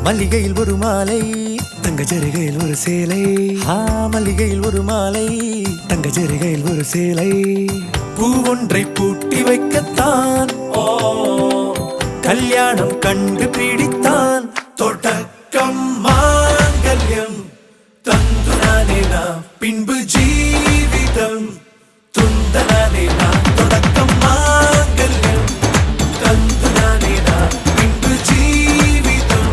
மல்லிகையில் ஒரு மாலை தங்க ஜரிகையில் ஒரு சேலை. மல்லிகையில் ஒரு மாலை தங்க ஜரிகையில் ஒரு சேலை. பூ ஒன்றை பூட்டி வைக்கத்தான் கல்யாணம் கண்டு பிடித்தான். தொடக்கம் மாங்கல்யம் தந்துனானே நாம் பின்பு ஜீவிதம் துந்தனானே நாம். தொடக்கம் மாங்கல்யம் தந்துனானே நாம் பின்பு ஜீவிதம்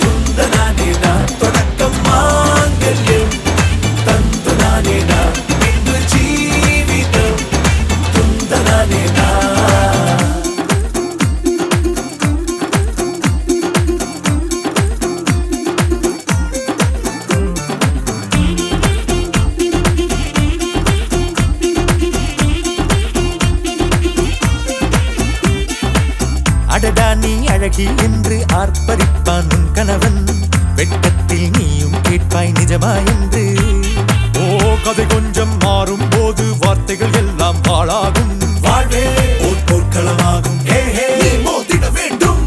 துந்தனானே நாம். தொடக்கம் மாங்கல்யம் தந்துனானே நாம் பின்பு ஜீவிதம் துந்தனானே நாம். அடடா நீ அழகி என்று ஆர்ப்பரிப்பான் உன் கணவன். வெட்கத்தில் நீயும் கேட்பாய் நிஜமா என்று. கதை கொஞ்சம் மாறும் போது வார்த்தைகள் எல்லாம் பாழாகும். வாழ்வே ஓர் போர்க்களமாகும். மோதிட வேண்டும்.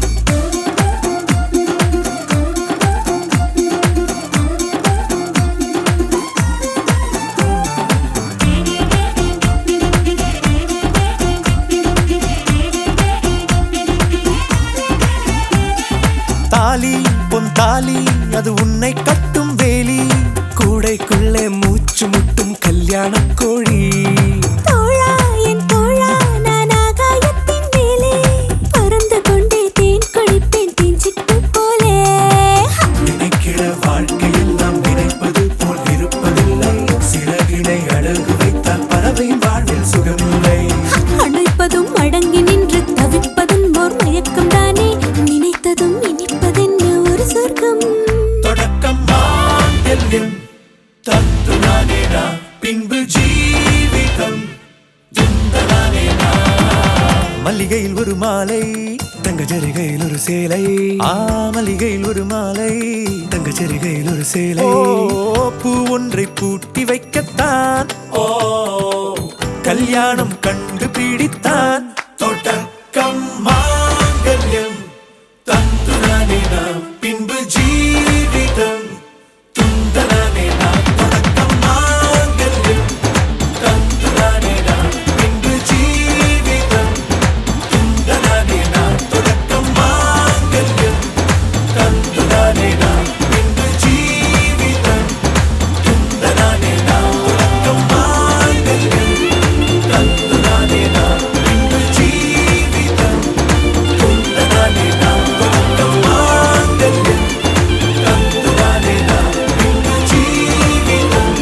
தாலி பொன் தாலி அது உன்னை கட்டும் வேலி. கூடைக்குள்ளே மூச்சு முட்டும் கல்யாண கோழி. தோழா என் தோழா நான் ஆகாயத்தின் மேலே பறந்து கொண்டே தேன் குடிப்பேன் தேஞ்சிட்டு போலே. நினைக்கிற வாழ்க்கையில் நாம் நினைப்பது போல் இருப்பதில்லை. சிறகினை அழகு வைத்தால் பறவை வாழ்வில் சுகமில்லை. அணைப்பதும் அடங்கி நின்று தவிப்பதும் ஓர் மயக்கம் தானே. நினைத்ததும் இனிப்பதென்ன ஒரு சொர்க்கம். தொடக்கம் மாங்கல்யம் தந்துனானே நாம் பின்பு ஜீவிதம் துந்தனானே நாம். மல்லிகையில் ஒரு மாலை தங்க ஜரிகையில் ஒரு சேலை. மல்லிகையில் ஒரு மாலை தங்க ஜரிகையில் ஒரு சேலை. பூ ஒன்றை பூட்டி வைக்கத்தான் கல்யாணம் கண்டு பிடித்தான். தொடக்கம் மாங்கல்யம் தந்துனானே நாம் பின்பு ஜீவிதம் துந்தனானே நாம். தொடக்கம் மாங்கல்யம் தந்துனானே நாம் பின்பு ஜீவிதம் துந்தனானே நாம். தொடக்கம் மாங்கல்யம் தந்துனானே நாம் பின்பு ஜீவிதம் துந்தனானே நாம். தொடக்கம் மாங்கல்யம் தந்துனானே நாம் பின்பு ஜீவிதம் துந்தனானே நாம். தொடக்கம் மாங்கல்யம் தந்துனானே நாம் பின்பு ஜீவிதம்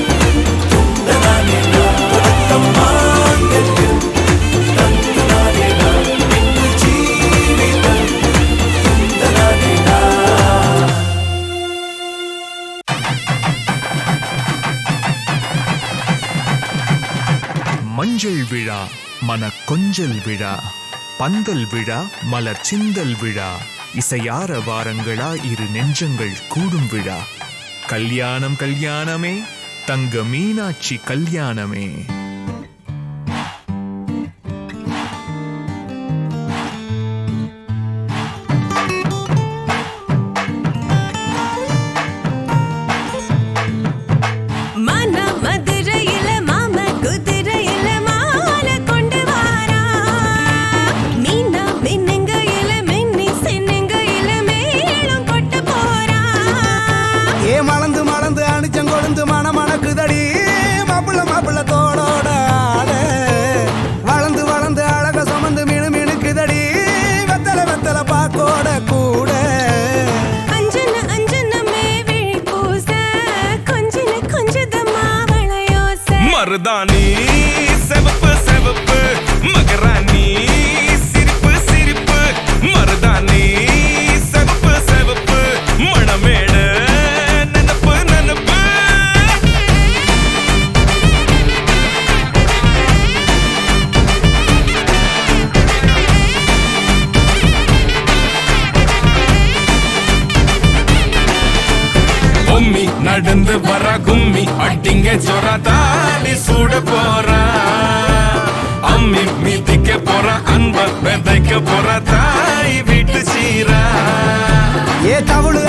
துந்தனானே நாம். தொடக்கம் மாங்கல்யம் தந்துனானே நாம் பின்பு ஜீவிதம் துந்தனானே நாம். மஞ்சள் விழா மன கொஞ்சல் விழா பந்தல் விழா மலர் சிந்தல் விழா இசையார வாரங்களா இரு நெஞ்சங்கள் கூடும் விழா. கல்யாணம் கல்யாணமே தங்க மீனாட்சி கல்யாணமே. மதுரையில மாம குதிரையில மாலை கொண்டு வாரா. மீனா மின்னுங்கையில மின்னி சின்னுங்கையில மேளம் கொட்ட போறா. மலந்து மலந்து அணிச்சம் கொழுந்து மணக்குதடி மாப்பிள்ள தோளோட ஆட. வளர்ந்து வளர்ந்து அழக சுமந்து மினுக்குதடி வெத்தல பாக்கோட கூட. அஞ்சன அஞ்சனமே விழி பூச கொஞ்சன கொஞ்சதமா வளையோச. மருதாணி செவப்பு செவப்பு மகராணி சிரிப்பு சிரிப்பு. மருதாணி செவப்பு செவப்பு மணமேட நனப்பு நனப்பு. பொம்மி நடந்து வர கும்மி அட்டிங்க ஜொரா தாலி சூட போறா. அம்மி மீதிக்க போற அன்ப விதைக்க போற தாய் வீட்டு சீரா. தவுளு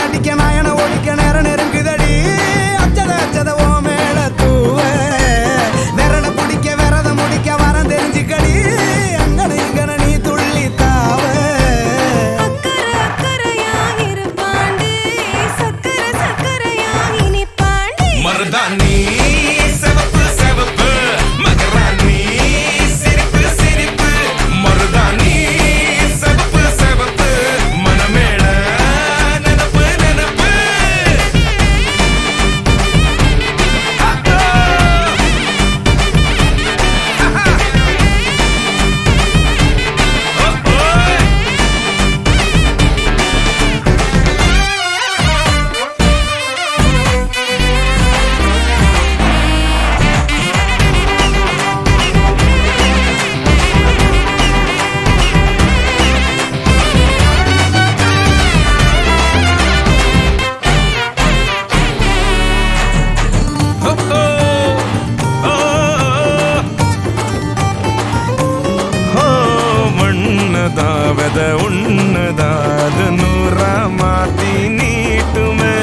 வித ஒண்ணுதான் அது நூறா மாத்தி நீட்டுமே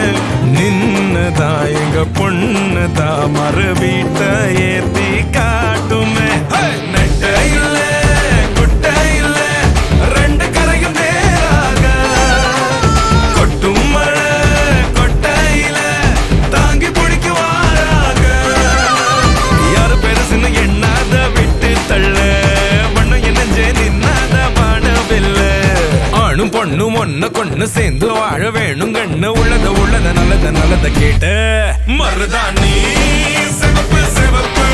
நின்னுதா எங்க பொண்ணுதான் மறு வீட்டை ஏத்தி காட்டுமே நெட்ட இல்ல குட்ட இல்ல ரெண்டு கரையும் நேராக கொட்டும் மழை கொட்டையில தாங்கி பிடிக்குவாராக யாரு பெருசுன்னு எண்ணாத விட்டு தள்ள மண்ணும் என்னஞ்சே நின்னாத வானவில்ல ஆணும் பொண்ணும் ஒன்ன கொண்டு சேர்ந்து வாழ வேணும் கண்ணு உள்ளத நல்லத கேட்ட மருதாணி சிவப்பு சிவப்பு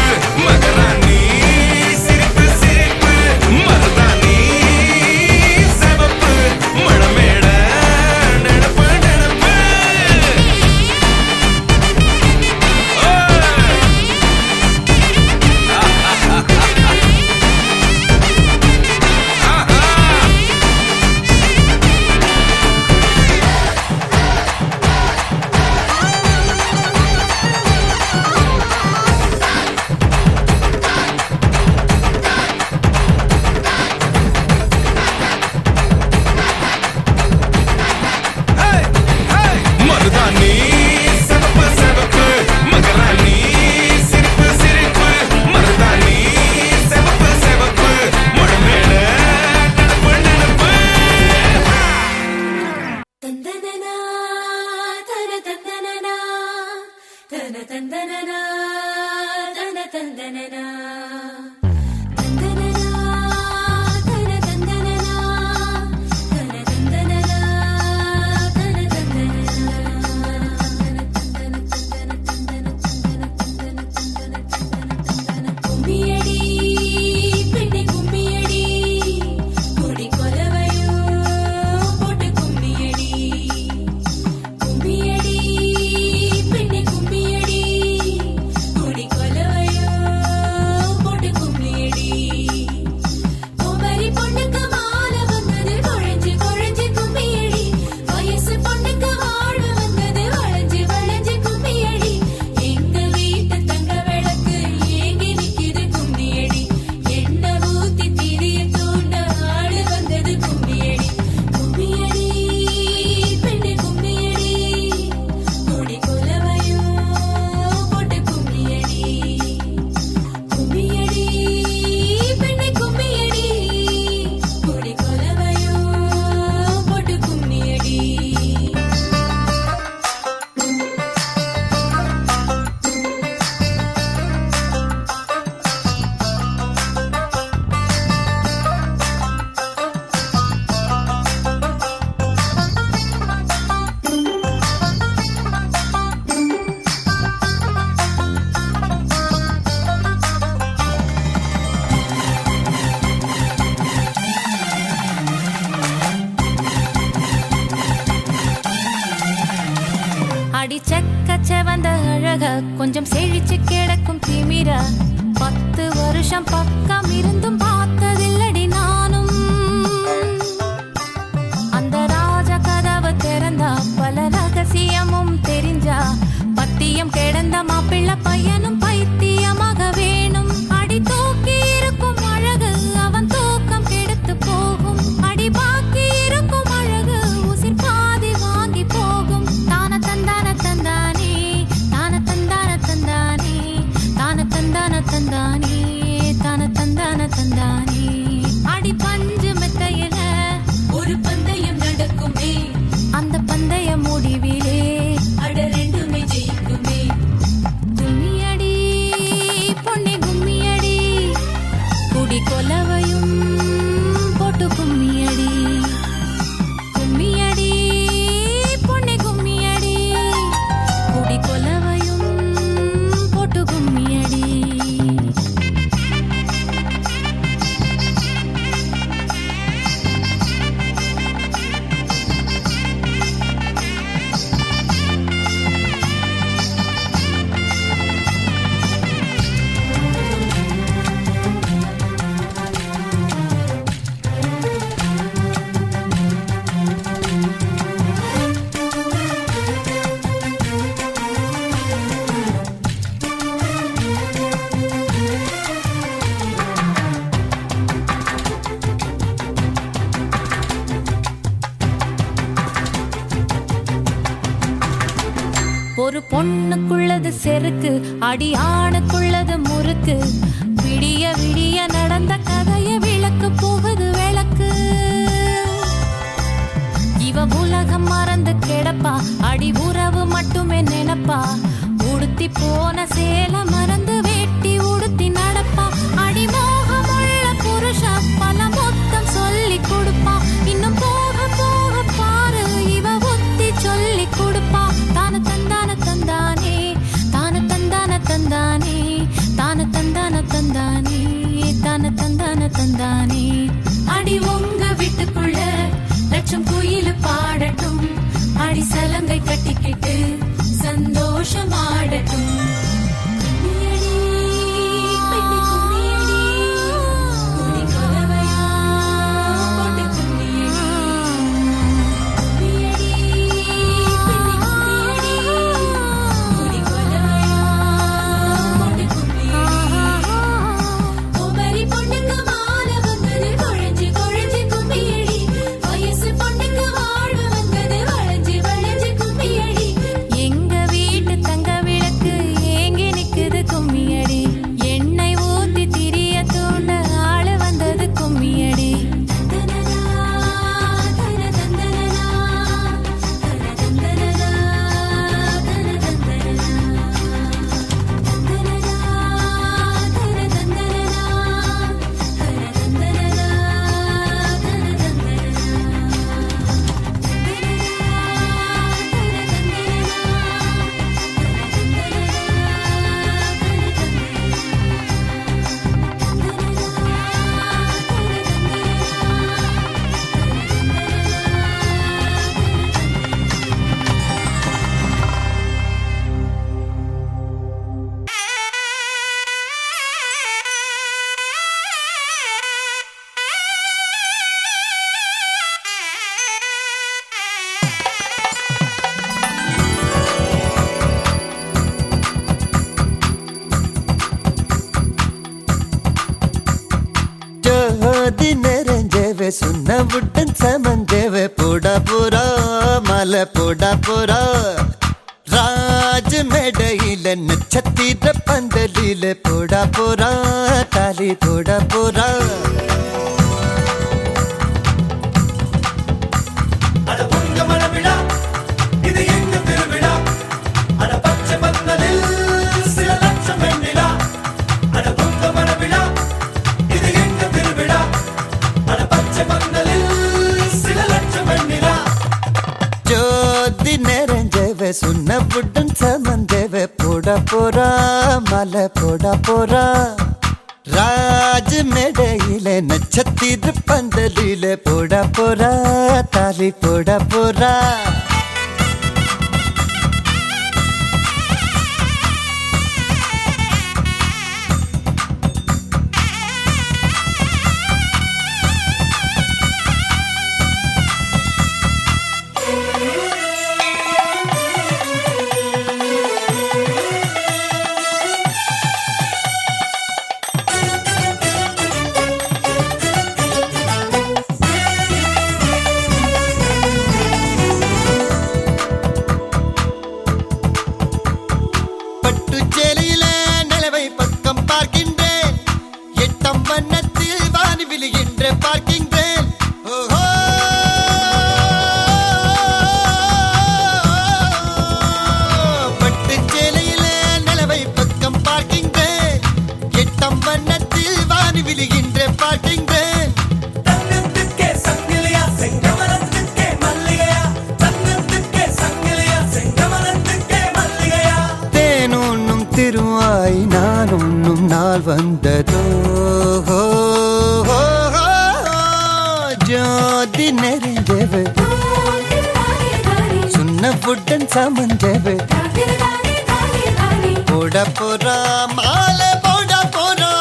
மகராணி சிரிப்பு சிரிப்பு மருதாணி சிவப்பு மணமேட நினப்பு நினப்பு மருதாணி சிவப்பு சிவப்பு மகராணி சிரிப்பு சிரிப்பு மருதாணி சிவப்பு சிவப்பு மணமேட நினப்பு நினப்பு தந்தனனா தன தந்தனனா தன தந்தனனா தன தந்தனனா தந்தனனா தன தந்தனனா தன தந்தனனா தன தந்தனனா கும்மியடி பெண்ணே கும்மியடி கொடி கொலவையோ போட்டு கும்மியடி கும்மியடி பெண்ணே கும்மியடி கொடி கொலவையோ போட்டு கும்மியடி குமரி பொண்ணுக்கு மாலை வந்தது குழஞ்சு குழஞ்சு கும்மியடி வயசு பொண்ணுக்கு வாழ வந்தது வளைஞ்சு வளைஞ்சு கும்மியடி எங்க வீட்டு தங்க விளக்கு ஏங்கி நிக்குது கும்மியடி எண்ணெய் ஊத்தி திரிய தூண்ட ஆடு வந்தது கும்மியடி கும்மியடி பெண்ணே கும்மியடி கொடி கொலவையோ போட்டு கும்மியடி கும்மியடி பெண்ணே கும்மியடி கொடி கொலவையோ போட்டு கும்மியடி அடி செக்கச்ச வந்த அழக கொஞ்சம் செழிச்சு கிடக்கும் திமிரா 10 வருஷம் பக்கம் இருந்தும் பார்த்ததில்லடி நானும் அந்த ராஜ கதவு திறந்தா பல ரகசியமும் தெரிஞ்சா பத்தியம் கிடந்த மாப்பிள்ள பையனும் பைத்தியமாக வேணும் அடி தூக்கி இருக்கும் அழகு அவன் தூக்கம் கெடுத்து போகும் அடி பாக்கி இருக்கும் அழகு உசிர் பாதி வாங்கி போகும் தான தந்தான தந்தானே தான தந்தான தந்தானே தான தந்தான தந்தானே தான தந்தான தந்தானே அடி பஞ்சு மெத்தையில ஒரு பந்தயம் நடக்குமே அந்த பந்தய முடிவிலே அட ரெண்டுமே ஜெயிக்குமே கும்மியடி பொன்னே கும்மியடி குடி கொலவையும் போட்டு கும்மியடி கும்மியடி பொன்னே கும்மியடி குடி கொலவையும் போட்டு கும்மியடி பொண்ணுக்குள்ளது செருக்கு அடி ஆணுக்குள்ளது முறுக்கு விடிய விடிய நடந்த கதைய விளக்கு போகுது விளக்கு இவ உலகம் மறந்து கிடப்பா அடி உறவு மட்டுமே நினைப்பா உடுத்தி போன சேல மறந்து வேட்டி உடுத்தி நடப்பா அடி மோகமுள்ள புருஷா பல மொத்தம் சொல்லி கொடுப்பா இன்னும் போக போக பாரு இவ ஒத்தி சொல்லி கொடுப்பா தான தந்தான தந்தானே தான தந்தான தந்தானே தான தந்தான தந்தானே தான தந்தான தந்தானே அடி உங்க வீட்டுக்குள்ள லட்சம் குயிலு பாடட்டும் அடி சலங்கை கட்டிக்கிட்டு சந்தோஷமாடட்டும் சுண்ண விட்டன் சமந்தேவ போடா போரா மலை போடா போரா ராஜ் மேடையில நட்சத்திர பந்தலில போடா போரா தாலி போடா போரா சுண்ண புட்டன் சமந்தேவ போடா போரா மலை போடா போரா ராஜ் மேடையில நட்சத்திர பந்தலில போடா போரா தாலி போடா போரா வந்ததோ ஜோதி நெறிஞ்சவு சுண்ண புட்டன் சமஞ்சவு போட போறா மாலை போட போறா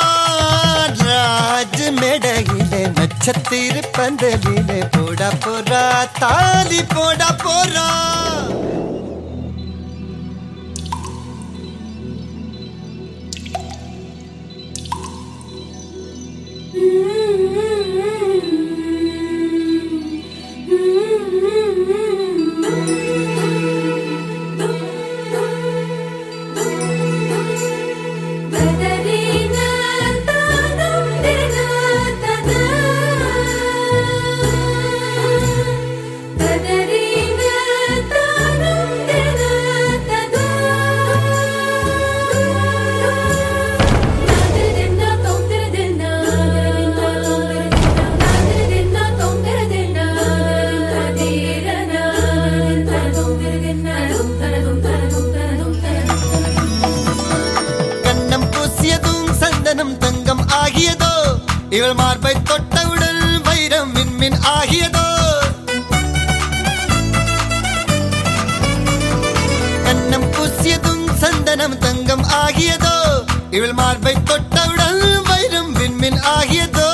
ராஜ் மேடையிலே நட்சத்திர பந்தலிலே போட போறா தாலி போட போறா மார்பை தொட்டவுடன் வைரம் மின்மின் ஆகியதோ கண்ணம் பூசியதும் சந்தனம் தங்கம் ஆகியதோ இவள் மார்பை தொட்டவுடன் வைரம் மின்மின் ஆகியதோ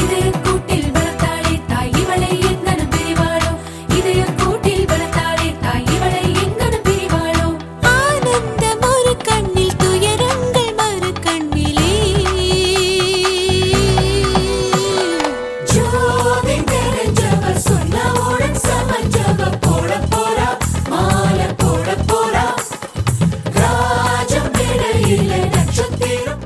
இதய கூட்டில் வளர்த்தாளே தாய் இவளை எங்கன பிரிவாளோ இதய கூட்டில் வளர்த்தாளே தாய் இவளை எங்கன பிரிவாளோ ஆனந்தம் ஒரு கண்ணில் துயரங்கள் மறு கண்ணிலே ஜோதி தெரிஞ்சவர் சொன்னவுடன் சமஞ்சவ போட போறா மாலை போட போறா ராஜம் இடையில நட்சத்திரம்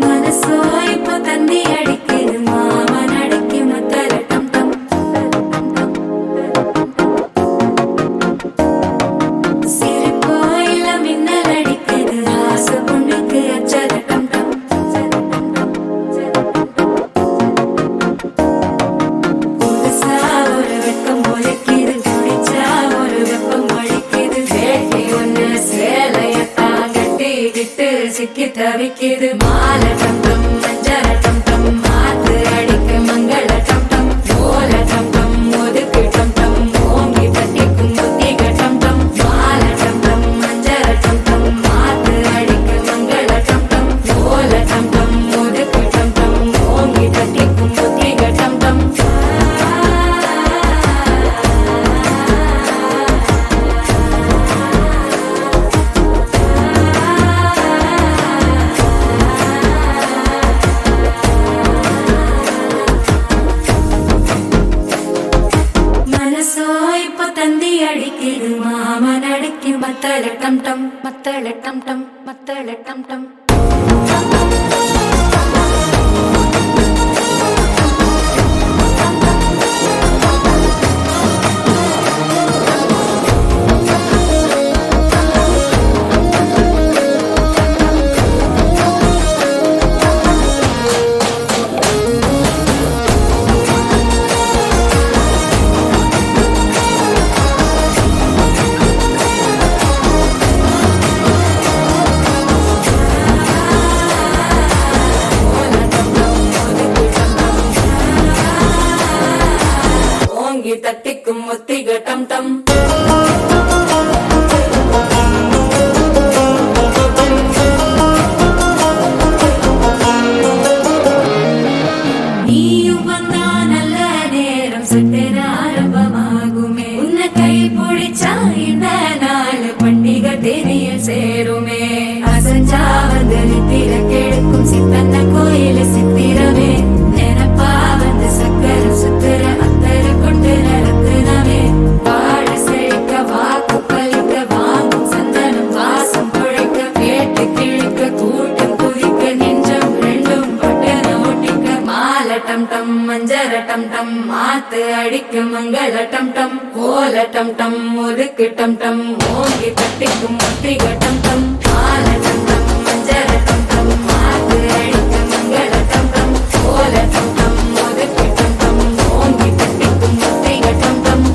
மனசோ இப்போ தந்தி அடிக்குது மாமன் அடிக்கு மத்தல டம் டம் சிரிப்போ இல்ல மின்னல் அடிக்குது ஆசை பொண்ணுக்கு அச்சத டம் டம் புதுசா ஒரு வெக்கம் ஒலிக்குது குடிச்சா ஒரு வெப்பம் ஒழிக்குது வேட்டி ஒண்ணு சேலையத்தான் கட்டிக்கிட்டு சிக்கி தவிக்குது மாலை டம் டம் மஞ்சள டம் டம் மாத்து அடிக்க மங்கள டம் டம் ஓல டம் டம் ஒதுக்கு டம் டம் ஓங்கி தட்டிக்கும் புத்திக டம் டம் மாலை டம் டம் மஞ்சள டம் டம் மாத்து அடிக்க மங்கள டம் டம் ஓல டம் டம் ஒதுக்கு டம் டம் ஓங்கி தட்டிக்கும் புத்திக டம் டம் மனசோ இப்போ தந்தி அடிக்குது மாமன் அடிக்கு மத்தள டம் டம் மத்தள டம் டம் மத்தள டம் டம் ஓங்கி தட்டிக்கும் ஒத்திக டம் டம் நீயும் வந்தா நல்ல நேரம் சட்டென ஆரம்பமாகுமே உன்னை கை பிடிச்சா இந்த நாள் பண்டிகை தேனியில் சேருமே அசஞ்சா வந்து நித்திர கெடுக்கும் சித்தன்ன கோயில சித்திரமே நினப்பா வந்து சக்கர சுத்துற அத்தர கொண்டு நடத்துனவே வாழ செழிக்க வாக்கு பலிக்க வாங்கும் சந்தனம் வாசம் குழைக்க கேட்டு கிழிக்க கூட்டம் குதிக்க நெஞ்சம் ரெண்டும் பட்டன ஒட்டிக்க மாலை டம் டம் மஞ்சர டம் டம் மாத்து அடிக்க மங்கள டம் டம் கோல டம் டம் ஒதுக்கு டம் டம் ஓங்கி தட்டிக்கும் ஒத்திக டம் டம் மாலை டம் டம் மஞ்சர டம் டம் மாத்து அடிக்க மங்கள டம் டம் கோல டம் டம் ஒதுக்கு டம் டம் ஓங்கி தட்டிக்கும் ஒத்திக டம் டம்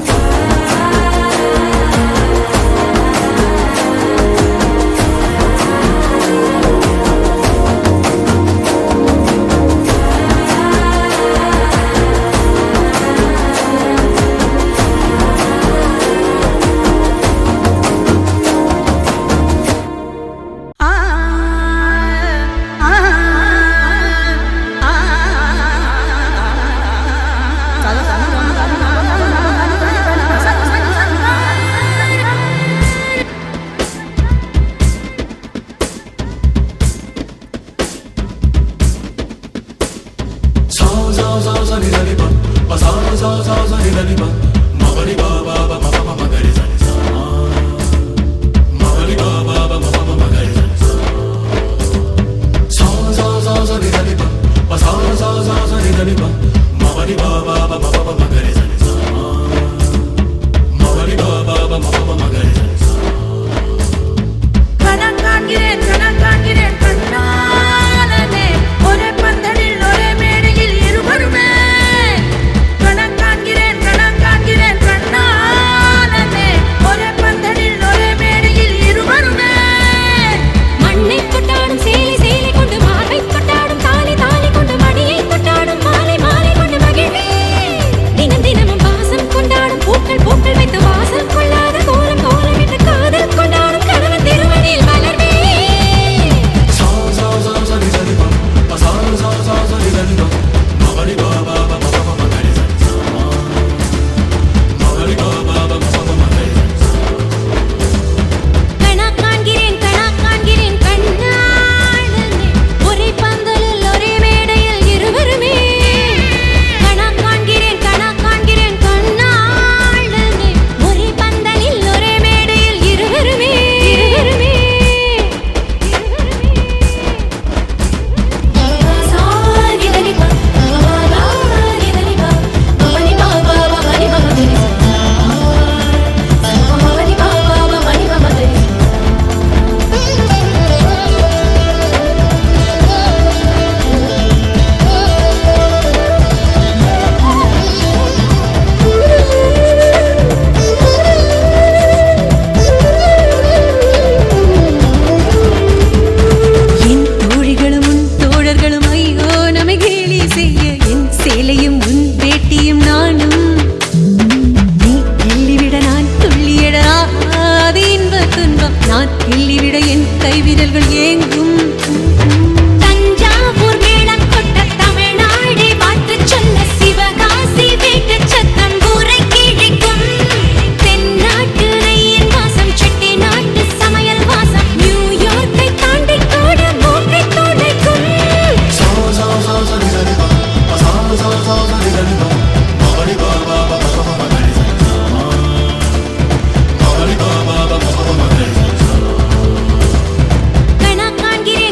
sa sa sa கணக்காகிறேன் கணக்காகிறேன் கண்ணாலே ஒரே பந்தலில் ஒரே மேடையில் இருவருமே கணக்காகிறேன் கணக்காகிறேன் கண்ணாலே ஒரே பந்தலில் ஒரே மேடையில் இருவருமே மண்ணை கொட்டாடும் சேலை சேலை கொண்டு மாலை கொட்டாடும் தாலி தாலி கொண்டு மடியை கொட்டாடும் மாலை மாலை கொண்டு மகிழ்வே தினம் தினமும் வாசம் கொண்டாடும் பூக்கள் பூக்கள் வைத்து வாசல் கொள்ளாத கோலம் கோலமிட்டு காதல் கொண்டாடும் கணவன் திருமணியில் மலர்வே கணா காண்கிறேன் கண்ணாளனே ஒரே பந்தலில் ஒரே மேடையில் இருவருமே கணா காண்கிறேன் கண்ணாளனே ஒரே பந்தலில் ஒரே மேடையில் இருவருமே சாரிதனிபா சாரிதனிபா மணிபா பாபா மணிபா மதரி மணிபா பாபா மணிபா மதரி என் தோழிகளும் உன் தோழர்களும் ஐயோ நம்மை கேலி செய்ய என் சேலையும் உன் வேட்டியும் நானும் நீ கிள்ளிவிட நான் துள்ளியடாது இன்ப துன்பம் நான் கிள்ளிவிட என் கைவிரல்கள் ஏங்கும் தஞ்சாவூர் மேளம் கொட்ட தமிழ்நாடே பாட்டு சொல்ல சிவகாசி வீட்டு சத்தம் ஊரை கிழிக்கும் தென்னாட்டு நெய்யின் வாசம் செட்டி நாட்டு சமையல் வாசம் நியூயார்க்கை தாண்டி கூட மூக்கை துடைக்கும் கணா காண்கிறேன்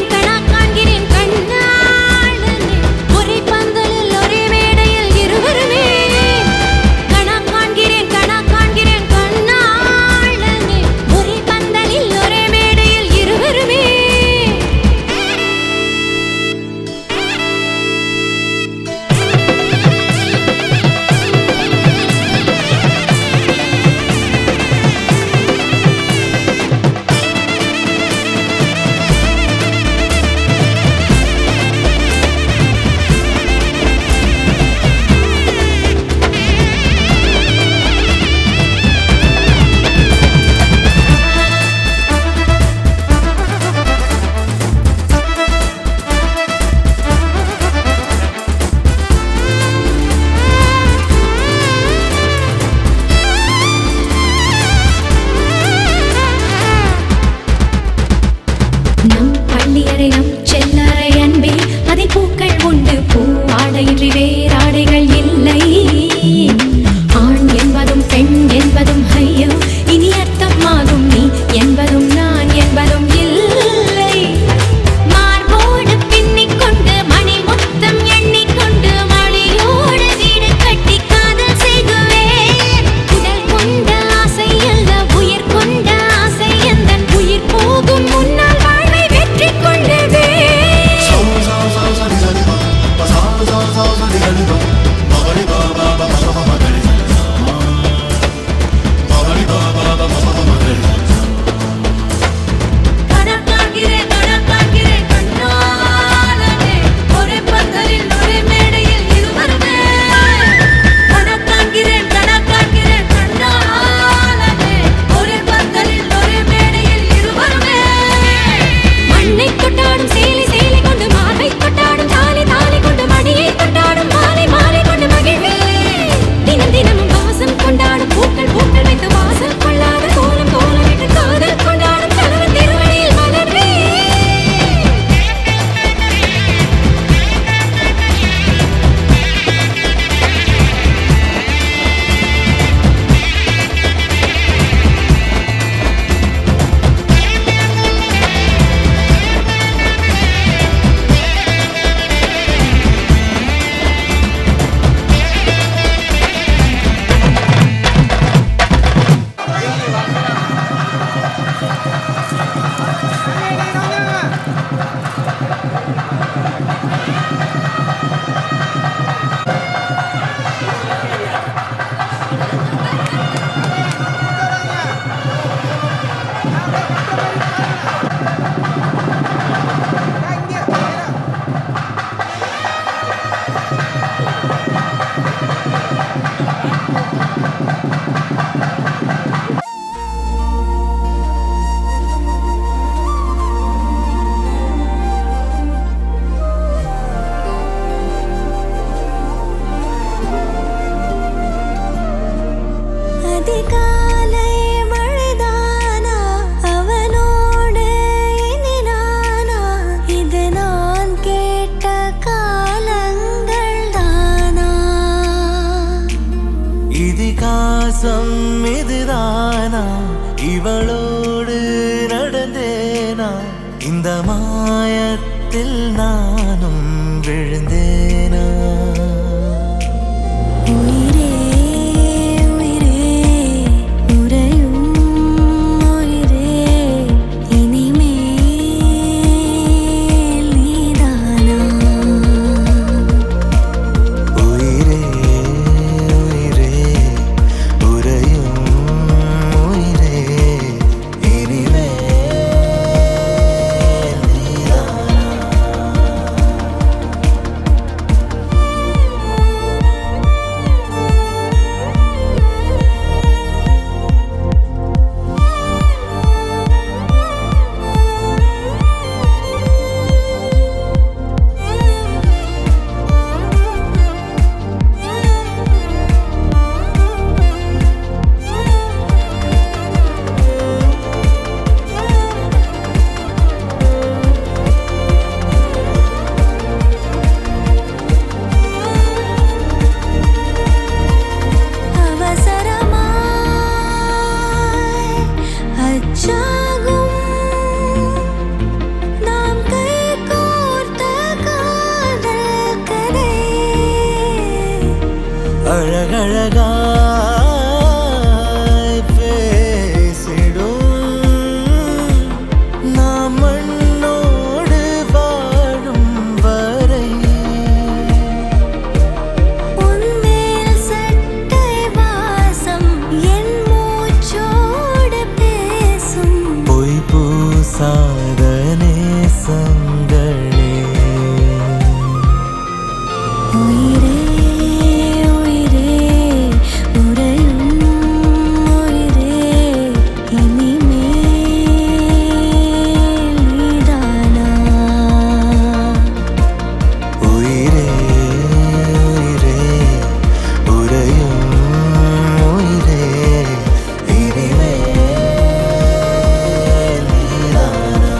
அதிகாலை மழைதானா அவனோடு இனி நானா இது நான் கேட்ட காலங்கள் தானா இதிகாசம் இதுதானா இவளோடு நடந்தேனா இந்த மாயத்தில் நானும் விழுந்தேனா உயிரே உயிரே உறையும் உயிரே இனிமேல் நீதானா உயிரே உயிரே உறையும் உயிரே இனிமேல் நீதானா அவசரமாய் அச்சாகும் நாம் கைகோர்த்த காதல் கதை அழகழகாய் பேசிடும் நாம் மண்ணோடு வாழும் வரை உன்மேல் சட்டை வாசம் என் மூச்சோடு பேசும் பொய் பூசாத நேசங்களே உயிரே உயிரே உறையும் உயிரே இனிமேல் நீதானா உயிரே உயிரே உறையும் உயிரே இனிமேல் நீதானா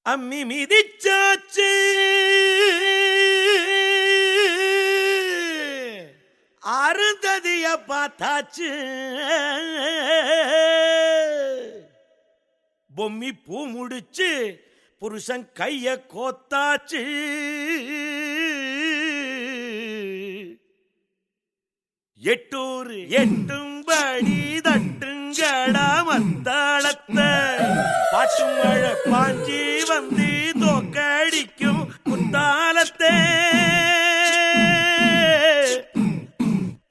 அம்மி மிதிச்சாச்சு அருந்ததிய பார்த்தாச்சு பொம்மி பூ முடிச்சு புருஷன் கைய கோத்தாச்சு எட்டூர் எட்டும்படி தட்டுங்கடா மத்தாளத்தை பாட்டு மழை பாஞ்சி வந்து தோக்கடிக்கும் குத்தாலத்தே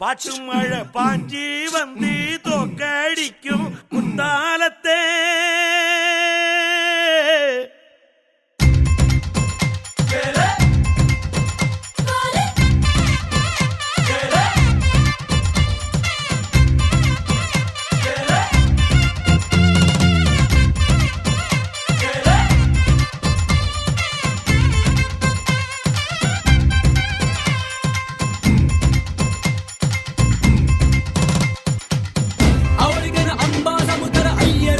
பாட்டு மழை பாஞ்சி வந்து தோக்கடிக்கும் குத்தாலத்தே ಅವರಿಗನ ಅಂಬಾದ ಮುದ್ದರ ಅಯ್ಯರ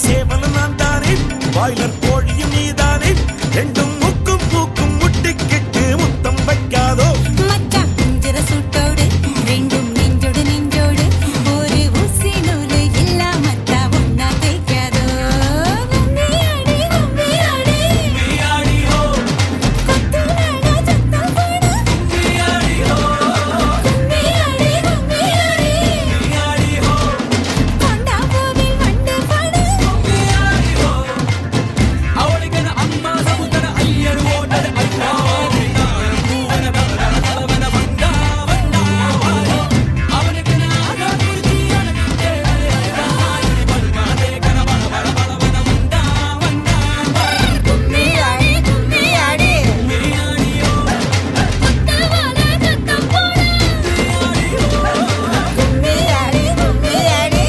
சேவலும் நான் தானே பாய்லர் கோழியும் நீதானே ரெண்டும் முக்கும் பூக்கும் முட்டிக்கிட்டு முத்தம் வைக்காதோ மச்சான் குஞ்சிர சூட்டோடு ரெண்டும் நெஞ்சோடு நெஞ்சோடு ஒரு ஊசி நூலு இல்லாமத்தா ஒன்னா தேய்க்காதோ கும்மியாடி கும்மியாடி கும்மியாடி ஹோ கொத்துனாடா சத்தம் போடு கும்மியாடி ஹோ கும்மியாடி கும்மியாடி கும்மியாடி ஹோ கொண்டா கோவில் வண்டு பாடு கும்மியாடி ஹோ அவளுக்கு அம்மா சமுத்திர ஐயர் ஓட்டது ஐயா கும்மியாடி கும்மியாடி முத்தவால சத்தம் போடு கும்மியாடி கும்மியாடி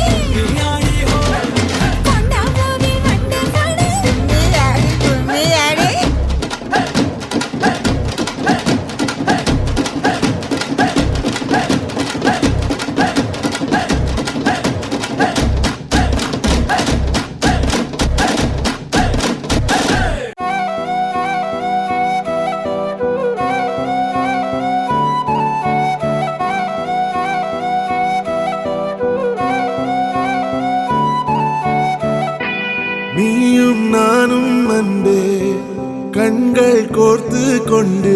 கொண்டா கோவில் வண்டு பாடு கும்மியாடி கும்மியாடி நீயும் நானும் அன்பே கண்கள் கோர்த்து கொண்டு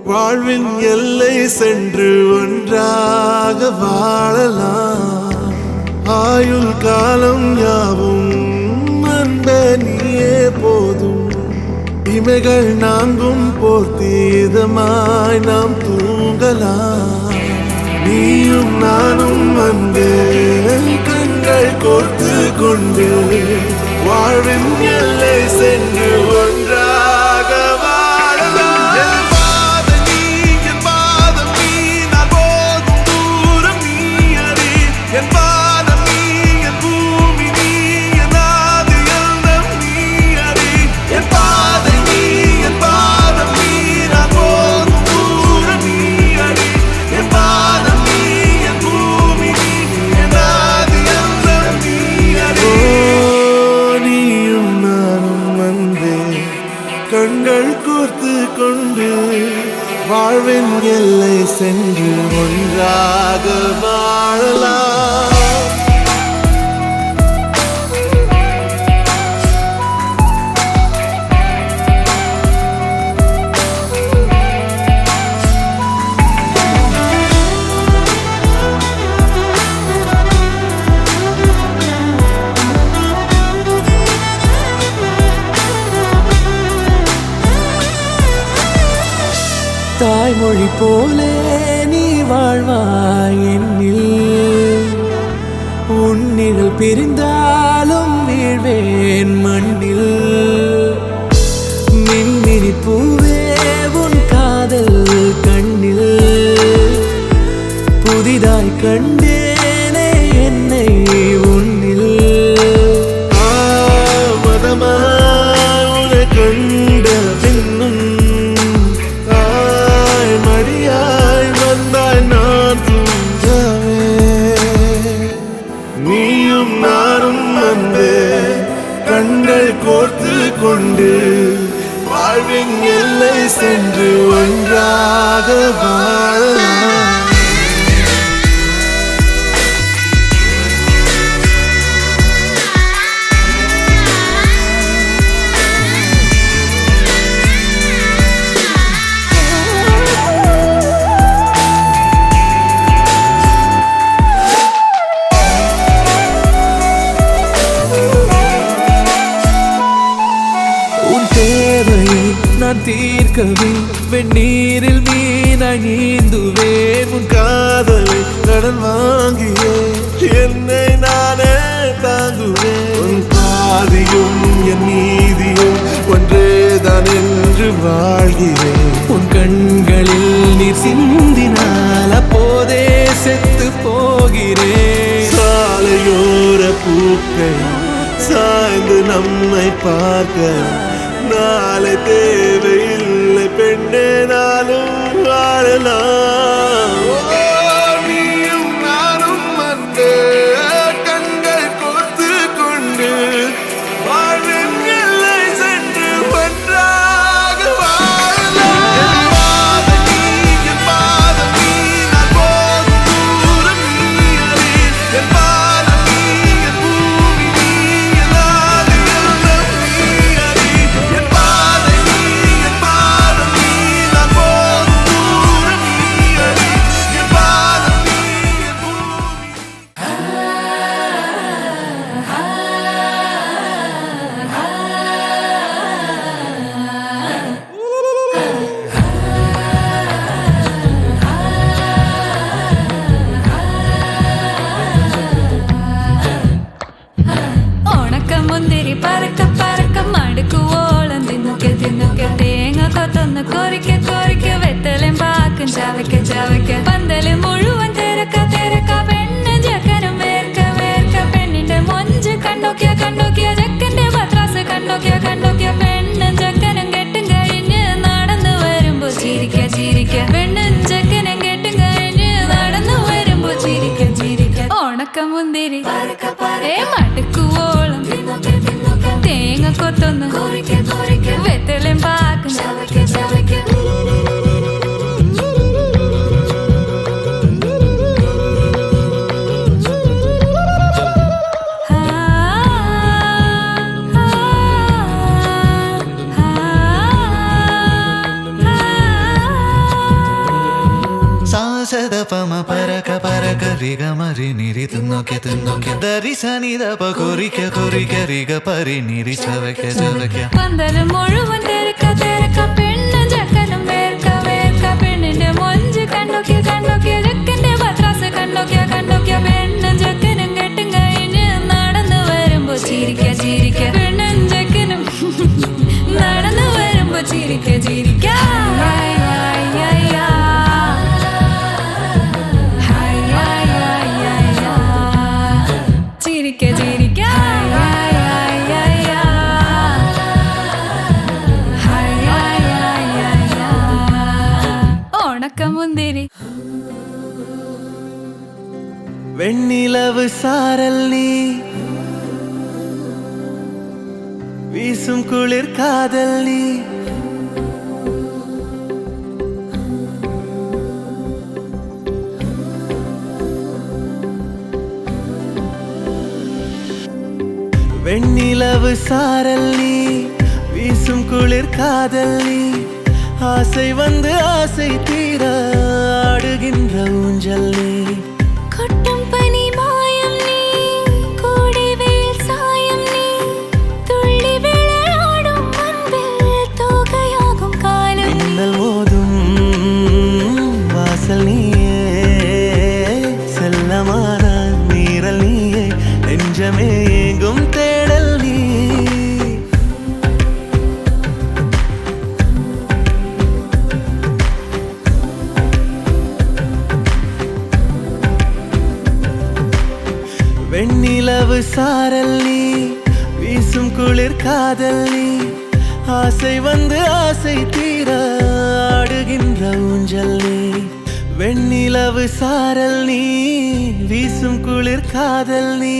வாழ்வின் எல்லை சென்று ஒன்றாக வாழலாம் ஆயுள் காலம் யாவும் அன்பே நீயே போதும் இமைகள் நான்கும் போர்த்தீதமாய் நாம் தூங்கலாம் நீயும் நானும் அன்பே கண்கள் கோர்த்து கொண்டு வாழ்வின் எல்லை சென்று ஒன்றாக வாழலாம் என் பாதம் நீ நான் போகும் தூரம் நீ அறி என் பாதம் நீ என் பூமி நீ என் ஆதி எல்லாம் நீ அறி என் பாதம் நீ நான் போகும் தூரம் நீ அறி என் பாதம் நீ என் பூமி நீ என் ஆதி எல்லாம் நீ அறி நீயும் நானும் அன்பே கண்கள் கோர்த்து கொண்டு வாழ்வின் எல்லை சென்று ஒன்றாக வாழலாம் தாய்மொழி போலே நீ வாழ்வாய் என்னில் உன்னிகள் பிரிந்தாலும் வீழ்வேன் மண்ணில் மின்மினி பூவே உன் காதல் கண்ணில் புதிதாய் கண்டேனே என்னை உன்னில் மதமாய் உன்னை கண்ட பின்னும் மடியாய் வந்தாய் நான் தூங்கவே நீயும் நானும் வந்து கண்கள் கோர்த்து கொண்டு வாழ்வின் எல்லை சென்று ஒன்றாக வாழலாம் நான் தீர்க்கவே வெந்நீரில் மீனாய் நீந்துவேன் உன் காதலை கடன் வாங்கியே என்னை நானே தாங்குவேன் உன் பாதியும் என் நீதியும் ஒன்றேதான் என்று வாழ்கிறேன் உன் கண்களில் நீர் சிந்தினால் அப்போதே செத்து போகிறேன் சாலையோர பூக்கள் சாய்ந்து நம்மை பார்க்க நாளை தேவையில்லை பெண்ணே நாளும் வாழலாம் நீயும் நானும் வந்து கண்கள் கோர்த்து கொண்டு കോരിക്ക കോരിക്ക വെത്തലും പാക്കും ചവയ്ക്ക ചവയ്ക്ക പന്തല് മുഴുവൻ തിരക്ക തിരക്ക പെണ്ണ് ജക്കനും വേർക്ക വേർക്ക പെണ്ണിന്റെ മൊഞ്ച് കണ്ടോക്കിയ കണ്ടോക്കിയ ജക്കന്റെ പത്രാസ് കണ്ടോക്കിയ കണ്ടോക്കിയ പെണ്ണും ജക്കനും കെട്ടും കഴിഞ്ഞ് നടന്നു വരുമ്പോ ചിരിക്ക ചിരിക്ക പെണ്ണും ജക്കനും കെട്ടും കഴിഞ്ഞ് നടന്നു വരുമ്പോ ചിരിക്ക ചിരിക്ക ഉണക്കമുന്തിരി മടുക്കുവോളം തേങ്ങ കൊത്തൊന്ന് വെത്തലും പാക്കും ചവയ്ക്ക ചവയ്ക്ക സാസദപമ പരക പരക റിഗ മരി നിരി തുന്നോക്കെ തുന്നോക്കെ ദരി സനി ദപ കൊറിക്ക കൊറിക്ക റിഗ പരി നിരി ചവയ്ക്ക ചവയ്ക്ക പന്തല് മുഴുവൻ തിരക്ക തിരക്ക പെണ്ണ് ജക്കനും വേർക്ക വേർക്ക പെണ്ണിന്റെ മൊഞ്ച് കണ്ടോക്കിയ കണ്ടോക്കിയ ജക്കന്റെ പത്രാസ് കണ്ടോക്കിയ കണ്ടോക്കിയ പെണ്ണും ജക്കനും കെട്ടും കഴിഞ്ഞ് നടന്നു വരുമ്പോ ചിരിക്ക ചിരിക്ക പെണ്ണും ജക്കനും നടന്നു വരുമ്പോ ചിരിക്ക ചിരിക്ക ചിരിക്ക ചിരിക്ക ഉണക്കമുന്തിരി வெண்ணிலவு சாரல் நீ வீசும் குளிர் காதல் நீ வெண்ணிலவு சாரல் நீ வீசும் குளிர் காதல் நீ ஆசை வந்து ஆசை தீர ஆடுகின்ற ஊஞ்சல் நீ கொட்டும் பனி மாயம் நீ கோடை வெயில் சாயம் நீ துள்ளி விளையாடும் அன்பில் தோகையாகும் காலம் மின்னல் மோதும் வாசல் நீயே செல்லமான நீரல் நீயே நெஞ்சமே எங்கும் தேடல் நீ வெண்ணிலவு சாரல் நீ வீசும் குளிர் காதல் நீ ஆசை வந்து ஆசை தீர ஆடுகின்ற ஊஞ்சல் நீ வெண்ணிலவு சாரல் நீ வீசும் குளிர் காதல் நீ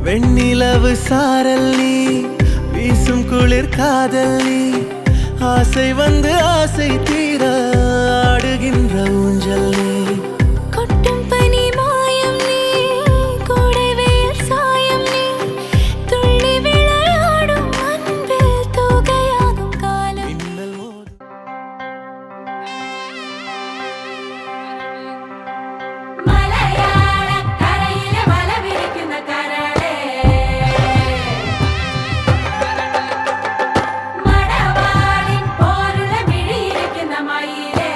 வெண்ணிலவு சாரல் நீ வீசும் குளிர் காதல் நீ ஆசை வந்து ஆசை தீர ஆடுகின்ற ஊஞ்சல் நீ கொட்டும் பனி மாயம் நீ கோடை வெயில் சாயம் நீ துள்ளி விளையாடும் அன்பில் தோகையாகும் காலம் மின்னல் மோதும் മലയാള കരയിലെ വല വിരിക്കുന്ന കരളേ മടവാളിൻ പോലുള്ള മിഴിയിരിക്കുന്ന മയിലേ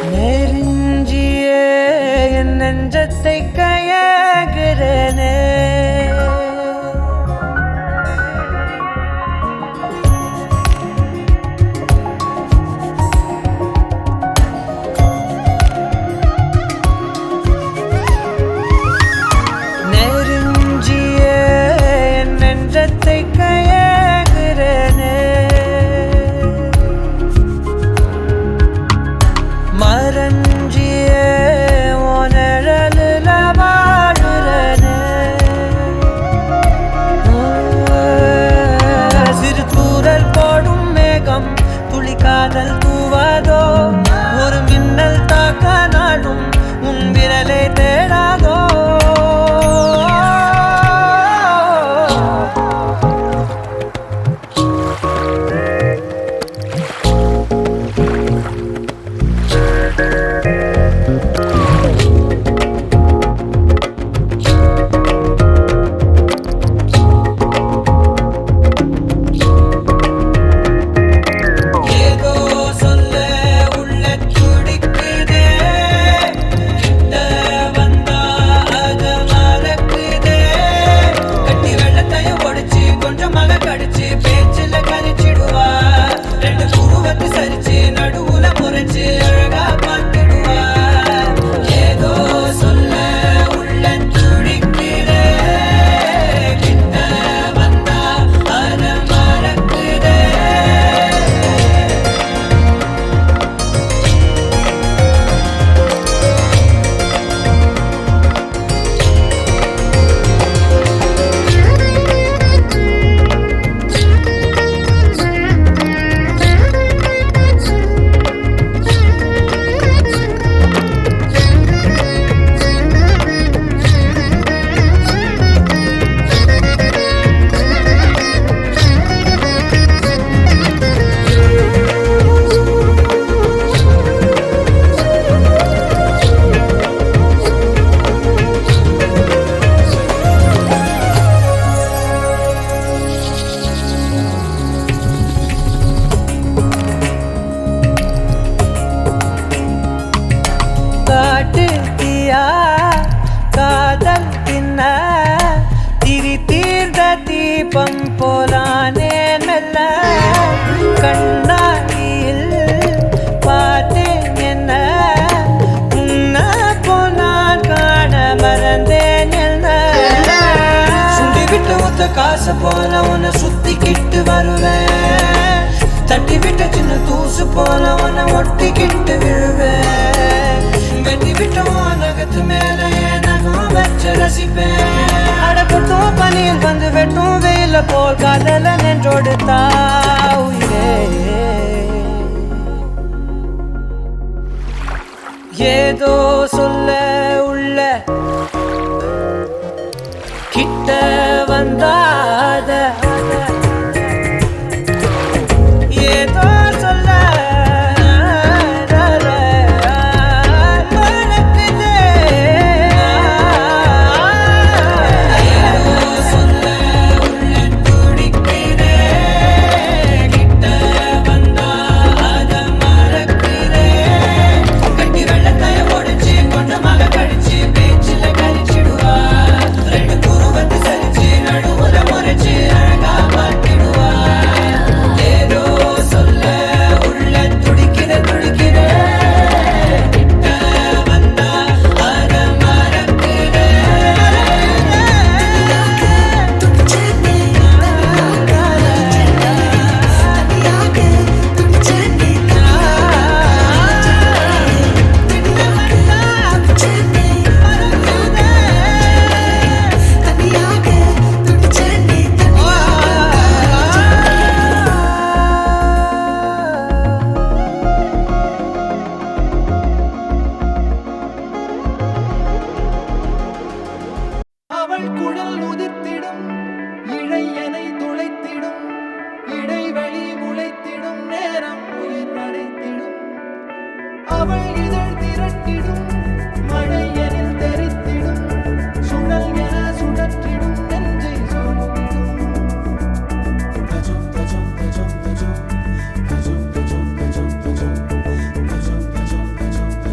நெருஞ்சியே என் நெஞ்சத்தை கையாகிறனே நெருஞ்சியே என் நெஞ்சத்தை கையாகிறனே மரஞ்சியே உனழலுல வாழுறனே சிறு தூரல் போடும் மேகம் துளி காதல் தூவாதோ ஒரு மின்னல் தாக்க நாடும் உன் விரலை தேடாதோ ஏதோ சொல்ல உள்ள துடிக்குதே கிட்ட வந்தா அத மறக்குதே கட்டி வெள்ளத்தையும் ஒடிச்சு கொஞ்சமாக கடிச்சு பேச்சில கரிச்சிடுவா ரெண்டு குருவத்து சரிச்சு நடுவுல முறைச்சு அழகா பார்த்துடுவா ஏதோ சொல்ல உள்ள துடிக்குதே கிட்ட வந்தா அத மறக்குதே காட்டு தீயா காதல் தின்ன திரி தீர்ந்த தீபம் போலானே மெல்ல கண்ணாடியில் பார்த்தேன் என்ன உன்ன போனான் காண மறந்தேன் என்ன சுண்டி விட்டு ஒத்த காசு போல உன்னை சுத்திக்கிட்டு வருவேன் தட்டி விட்ட சின்ன தூசு போல உன்னை ஒட்டிக்கிட்டு விழுவேன் வெட்டி விட்ட நகத்து மேல நகம் வச்சு ரசிப்பேன் அடக்கட்டும் பனியில் வந்து வெட்டும் வெயில போல் காதல நின்றோடு தாவுயிரே ஏதோ சொல்ல உள்ள கிட்ட வந்தாத ஏதோ சொல்ல மறக்குதே ஏதோ சொல்ல உள்ள துடிக்குதே கிட்ட வந்தா அத மறக்குதே கட்டி வெள்ளத்தைய ஒடிச்சு கொஞ்சமாக கடிச்சு பேச்சில கரிச்சிடுவா ரெண்டு குருவத்து சரிச்சு நடுவுல முறைச்சு அழகா பார்த்திடுவா ஏதோ சொல்ல உள்ள துடிக்குதே துடிக்குதே கிட்ட வந்தா அத மறக்குதே அவள் குழல் உதிர்த்திடும் இழையனை துளைத்திடும் இடைவெளி முளைத்திடும் நேரம் உயிர் அடைத்திடும் அவள் இதழ் திரட்டிடும் மழையனில் தெரித்திடும் சுழல் என சுழற்றிடும் நெஞ்சை சூழ்த்திடும் தஜும் தஜும் தஜும் தஜும் தஜும் தஜும் தஜும் தஜும் தஜும் தஜும் தஜும்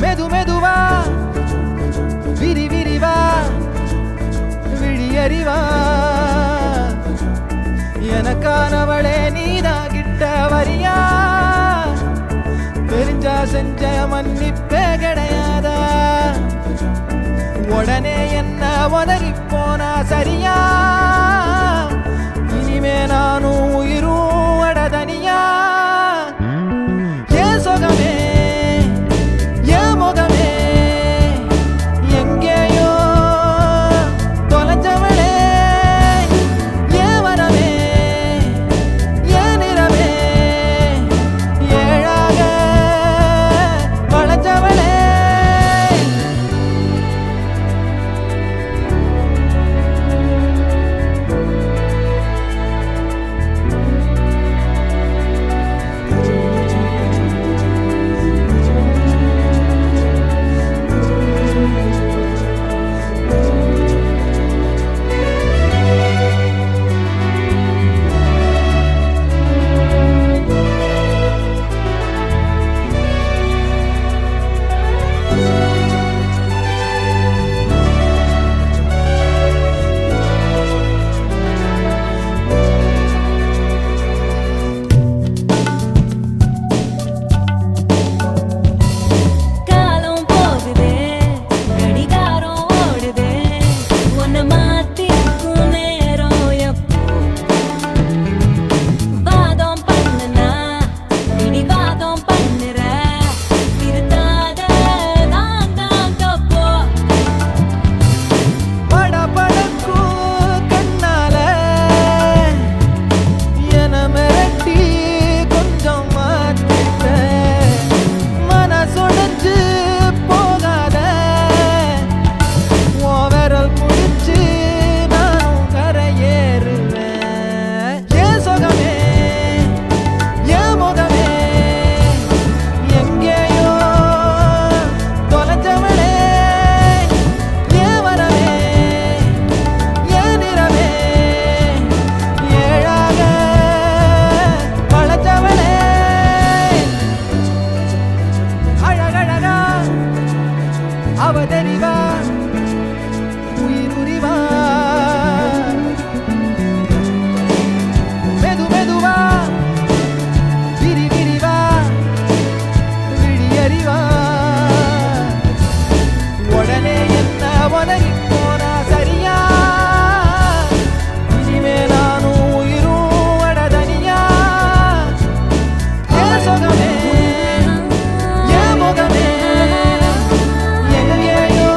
மெது மெதுவா விரி விரிவா விழியறிவா எனக்கானவளே நீதான் கிட்ட வரியா தெரிஞ்சா செஞ்ச மன்னிப்பே கிடையாதா உடனே என்ன உதறி போனா சரியா இனிமே நானும் உயிரும் அடதனியா ஏன் சொகமே ஏன் முகமே எங்கேயோ தொலைஞ்சவளே ஏன் வரமே ஏன் நிறமே ஏழாக வளைஞ்சவளே காலம் போகுதே கடிகாரம் ஓடுதே உன்னை மாத்திக்கும் நேரம் எப்போ வாதம் பண்ணுனா பிடிவாதம் பண்ணுற திருத்தாத நான் தான் தப்போ படபடக்கும் கண்ணால என மிரட்டி கொஞ்சம் மாத்திட்ட மனசொடைஞ்சு போகாத உன் விரல் பிடிச்சு நான் கரையேறுவேன் ஏன் சொகமே ஏன் முகமே எங்கேயோ தொலைஞ்சவளே ஏன் வரவே ஏன் நிறமே ஏழாக வளைஞ்சவளே அழகழகா அவதறிவா உயிருரிவா மெது மெதுவா விரி விரிவா விழியறிவா உடனே என்ன உதறி போனா சரியா இனிமே நானும் உயிரும் அடதனியா ஏன் சொகமே ஏன் முகமே எங்கேயோ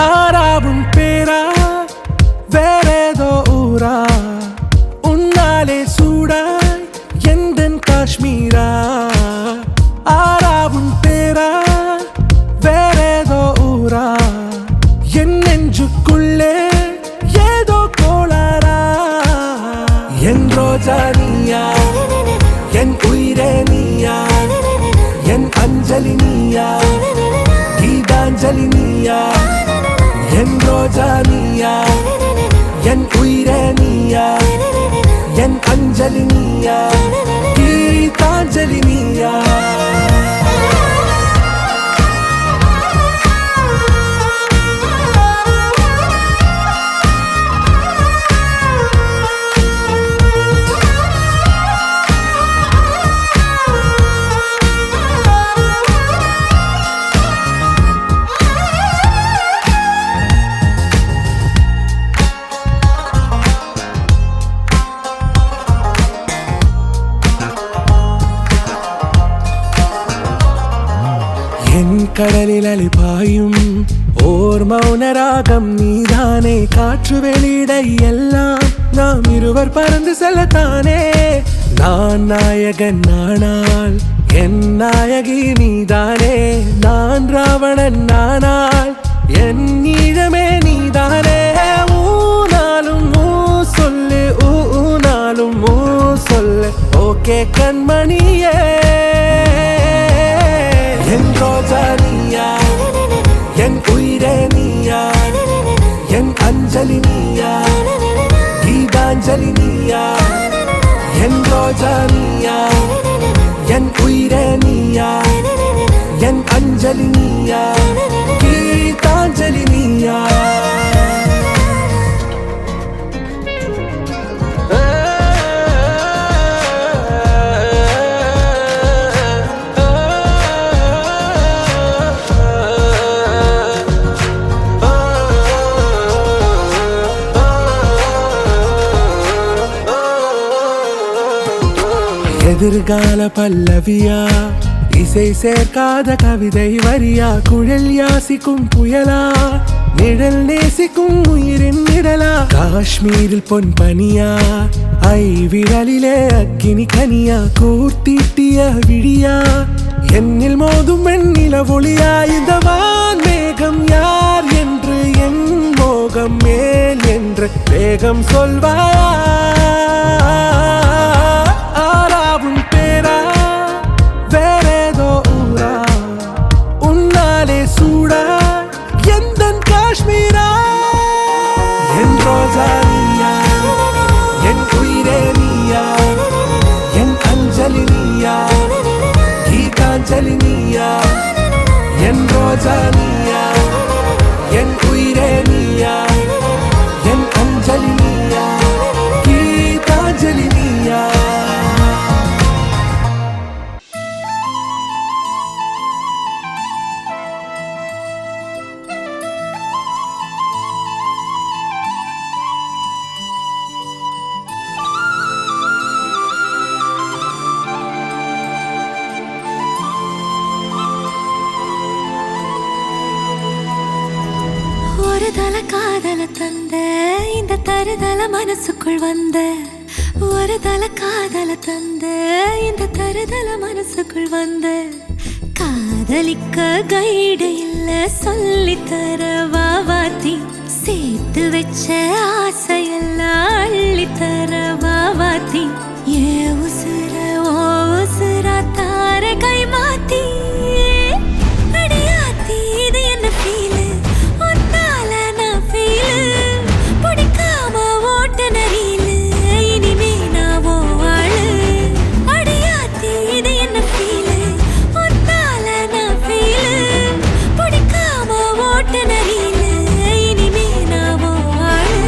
ஆறாவும் பேரா வேறேதோ ஊரா உன்னாலே சூடாய் எந்தன் காஷ்மீரா ஆறாவும் பேரா வேறேதோ ஊரா என் நெஞ்சுக்குள்ளே ஏதோ கோளாரா என் ரோஜா நீயா என் உயிரே நீயா என் அஞ்சலி நீயா கீதாஞ்சலி நீயா என் ரோஜா நீயா என் உயிரே நீயா என் அஞ்சலி நீயா கீதாஞ்சலி நீயா என் கடலில் அலிபாயும் ஓர் மௌனராகம் நீதானே காற்று வெளியிட எல்லாம் நாம் இருவர் பறந்து செல்லத்தானே நான் நாயகன் நானால் என் நாயகி நீதானே நான் ராவணன் நானால் என் ஈழமே நீதானே ஊனாலும் ஊ சொல்லு ஊனாலும் ஊ சொல்லு ஓகே கண்மணியே என் ரோஜா நீயா என் உயிரே நீயா என் அஞ்சலி நீயா கீதாஞ்சலி நீயா என் ரோஜா நீயா என் உயிரே நீயா என் அஞ்சலி நீயா கீதாஞ்சலி நீயா எதிர்கால பல்லவியா இசை சேர்க்காத கவிதை வரியா குழல் யாசிக்கும் புயலா நிழல் நேசிக்கும் உயிரின் நிழலா காஷ்மீரில் பொன் பனியா ஐ விரலிலே அக்கினி கனியா கூர்த்தீட்டிய விழியா என்னில் மோதும் வெண்ணில ஒளியா இந்த வான் மேகம் யார் என்று என் மோகம் மேல் என்று வேகம் சொல்வாயா ஆறாவும் பேரா வேறேதோ ஊரா உன்னாலே சூடா எந்தன் காஷ்மீரா என் ரோஜா நீயா என் உயிரே நீயா என் அஞ்சலி நீயா கீதாஞ்சலி நீயா என் ரோஜா நீயா என் உயிரே நீயா என் அஞ்சலி நீயா கீதாஞ்சலி நீயா ஒரு தல காதல தந்த இந்த தருதல மனசுக்குள் வந்த ஒரு தல காதல தந்த இந்த தருதல மனசுக்குள் வந்த காதலிக்க கைடு இல்ல சொல்லித்தர வாவாத்தி சேர்த்து வச்ச ஆசையெல்லாம் அள்ளித்தர வாவாத்தி ஏ உசுர ஓ உசுரா தார கை மாத்தி அடியாத்தி இது என்ன ஃபீலு ஒன்னால நான் ஃபீலு பிடிக்காம ஓட்ட நரீலு இனிமே நான் ஓ ஆளு அடியாத்தி இது என்ன ஃபீலு ஒன்னால நான் ஃபீலு பிடிக்காம ஓட்ட நரீலு இனிமே நான் ஓ ஆளு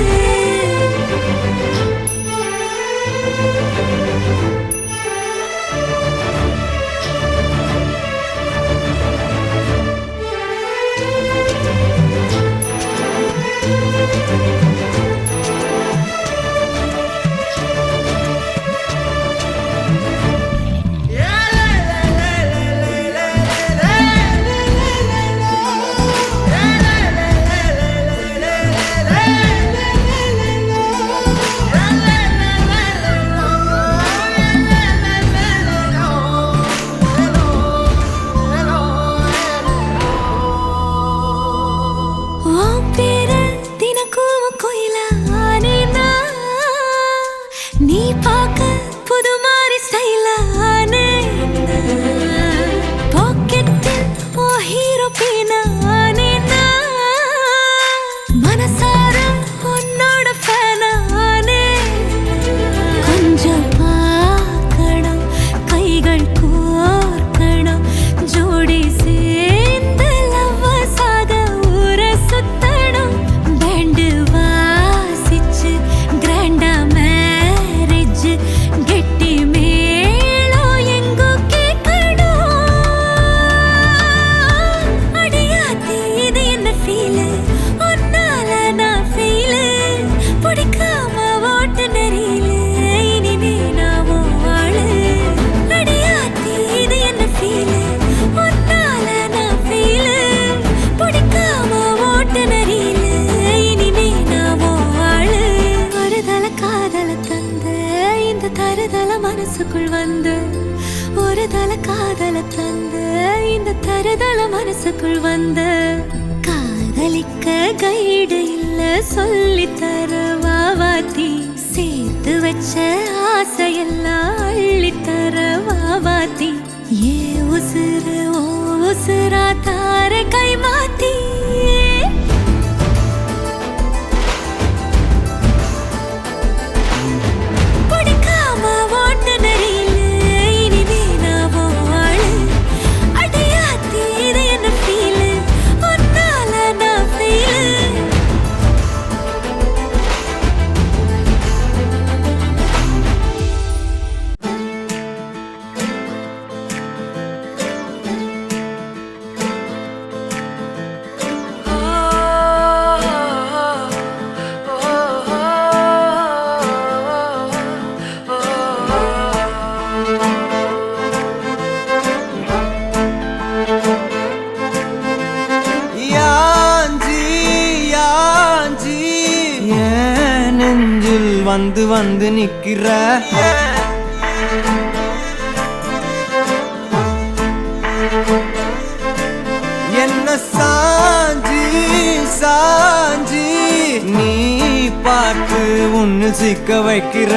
மனசுக்குள் வந்த காதலிக்க கைடு இல்ல சொல்லி தர வாவாத்தி சேர்த்து வச்ச ஆசையெல்லாம் அள்ளி தர வாவாத்தி ஏ உசுறு ஓ உசுரா தார கை மாத்தி வந்து வந்து நிக்கிற என்ன சாஞ்சி சாஞ்சி நீ பார்த்து உன்னு சிக்க வைக்கிற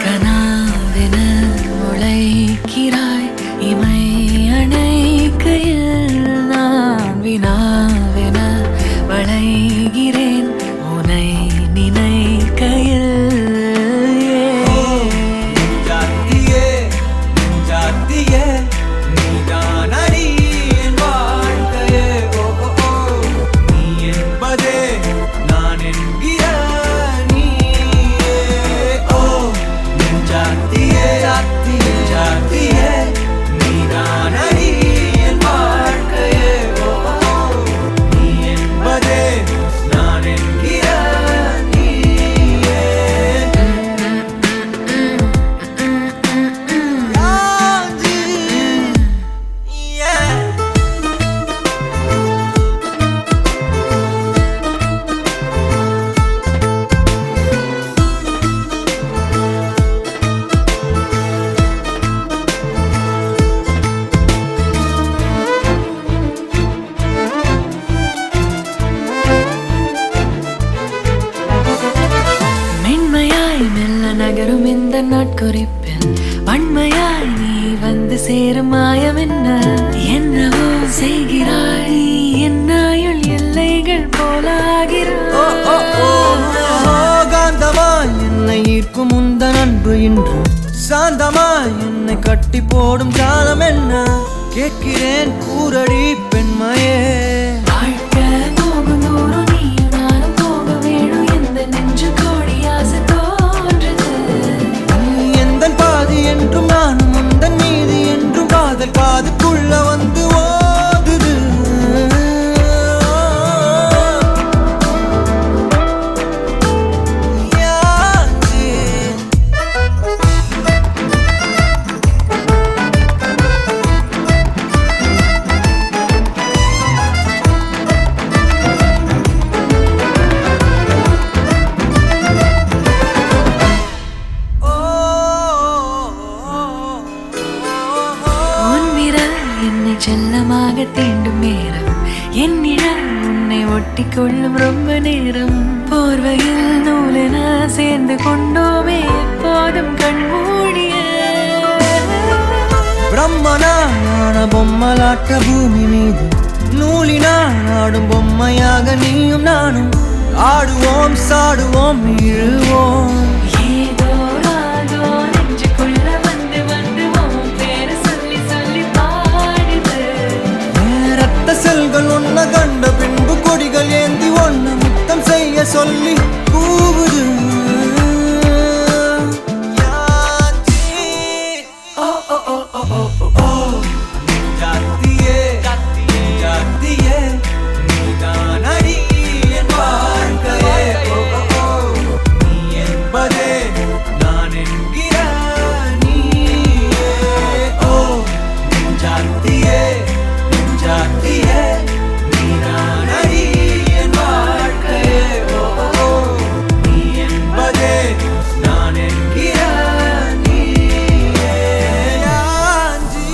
கனாவென முளைக்கிறாய் இமை அணைக்கையில் நான் வினாவென வளைகிறேன் உனை நினைக்கையில் ஜாத்தியே ஜாத்தியே நீதான் அடி என் வாழ்க்கையே ஓ ஓ நீ என்பதே நான் என்கிற நீயே ஓ ஜாத்தியே ஜாத்தியே ஜாத்தியே நீதான் அடி என் வாழ்க்கையே ஓ நீ என்பதே நான் என்கிற நீயே யாஞ்சி yeah மென்மையாய் மெல்ல நகரும் இந்த நாட்குறிப்பில் வன்மையாய் நீ வந்து சேரும் மாயம் என்னவோ செய்கிறாய் என்னாயுள் எல்லைகள் போலாகிறாய் காந்தமாய் என்னை ஈர்க்கும் உந்தன் அன்பு இன்று சாந்தமாய் என்னை கட்டி போடும் ஜாலம் என்ன கேட்கிறேன் கூரடி பெண்மையே வாழ்க்கை போகும் தூரம் நீயும் நானும் போக வேணும் எந்த நெஞ்சு கோடி ஆசை தோன்றுது நீ எந்தன் பாதி என்றும் நானும் உந்தன் மீதி என்றும் காதல் காதுக்குள்ள வந்து ஓதுது யாச்சி உன் விரல் என்னை செல்லமாக தீண்டும் நேரம் என் நிழல் உன்னை ஒட்டி கொள்ளும் ரொம்ப நேரம் போர்வையில் நூலென சேர்ந்து கொண்டோமே எப்போதும் கண்மூடிய பிரம்மனான பொம்மலாட்ட பூமி மீது நூலினால் ஆடும் பொம்மையாக நீயும் நானும் ஆடுவோம் சாடுவோம் இழுவோம் ஏதோ ராகோ நெஞ்சுக்குள்ள வந்து வந்து உன் பேரை சொல்லி சொல்லி பாடுது ரத்த செல்கள் ஒன்ன கண்ட பின்பு கொடிகள் ஏந்தி ஒன்ன முத்தம் செய்ய சொல்லி கூவுது யாச்சி ஓ ஓ ஓ ஓ ஓ ஓ ஜாத்தியே ஜாத்தியே நீதான் அடி என் வாழ்க்கையே ஓ ஓ ஓ நீ என்பதே நான் என்கிற நீயே ஓ ஜாத்தியே ஜாத்தியே நீதான் அடி என் வாழ்க்கையே ஓ ஓ நீ என்பதே நான் என்கிற நீயே யாஞ்சி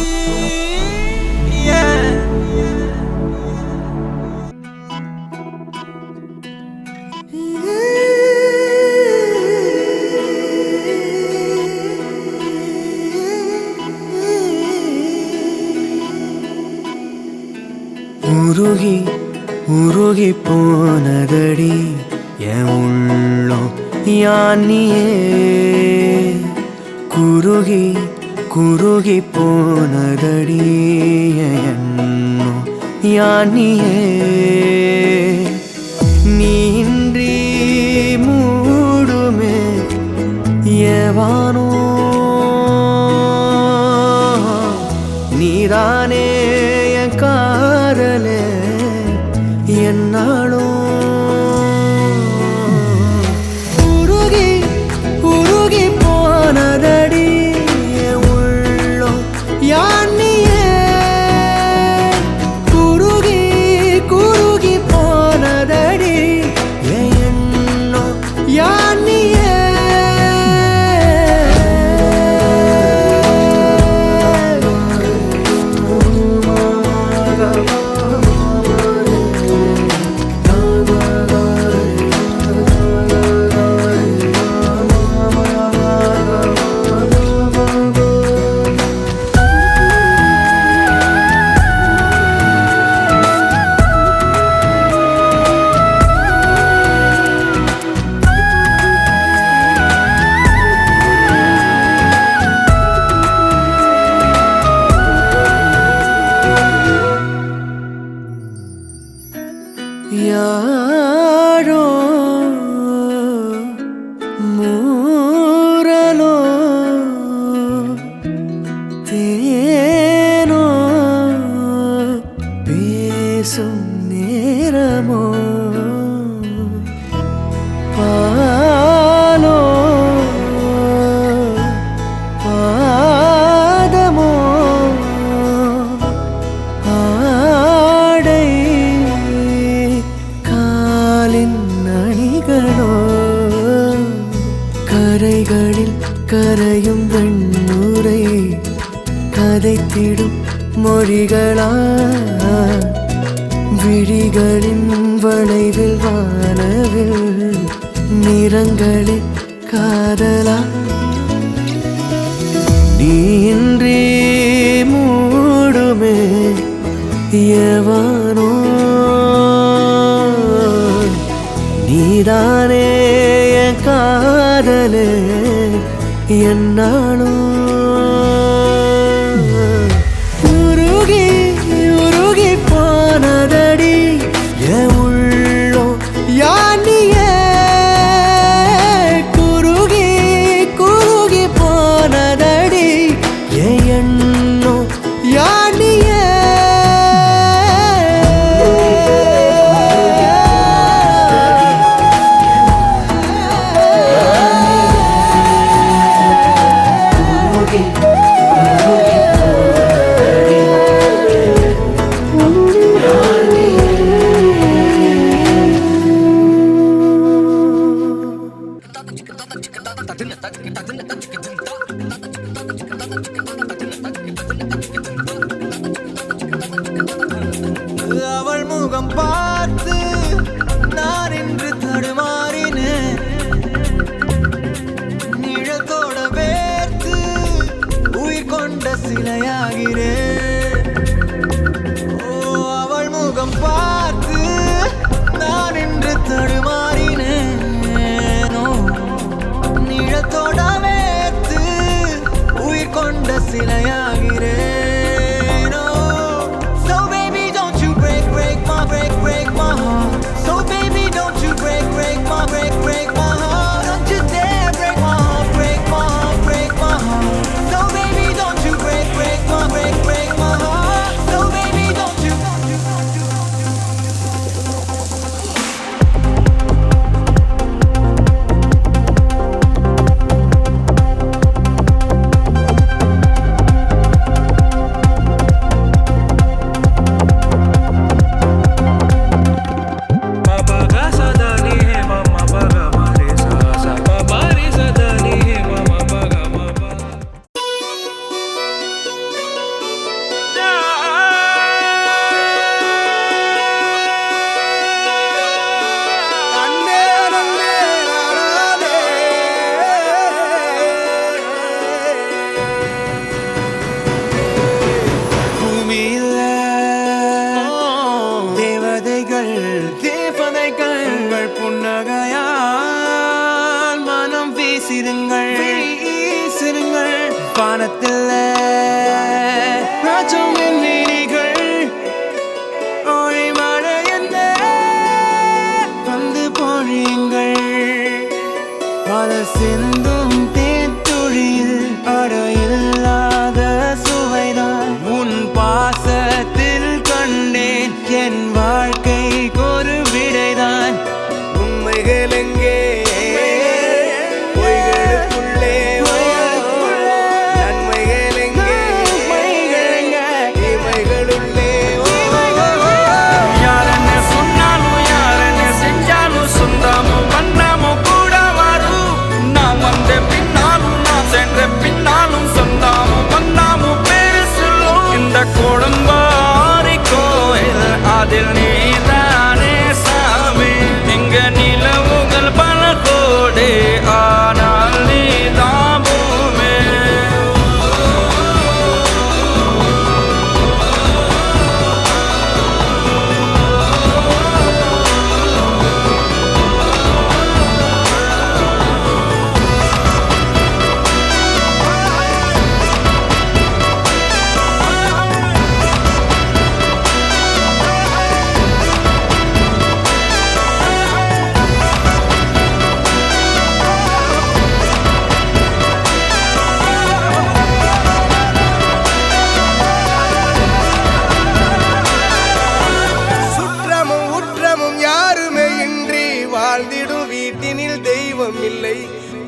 உருகி உருகி போனதடி என் உள்ளம் யானியே குருகி குருகி போனதடி என் எண்ணம் யானியே நீன்றி மூடுமே ஏவானோ நீதானே என் காதலே என்னாலும் உருகி உருகி போனதடி என் உள்ளம் யானியே குருகி குருகி போனதடி என் எண்ணம் யானியே யாரோ மூரலோ தேனோ பேசும் நேரமோ பாலோ பாதமோ ஆடை காலின் அணிகளோ கரைகளில் கரையும் வெண்ணுரை கதைத்திடும் மொழிகளா விழிகளின் வளைவில் வானவில் நிறங்களில் காதலா நீன்றி மூடுமே எவனோ நீதானே என் காதலே என்னாலும் உருகி உருகி போனதடி என் உள்ளம் யானியே குருகி குருகி போனதடி என் எண்ணம் யானியே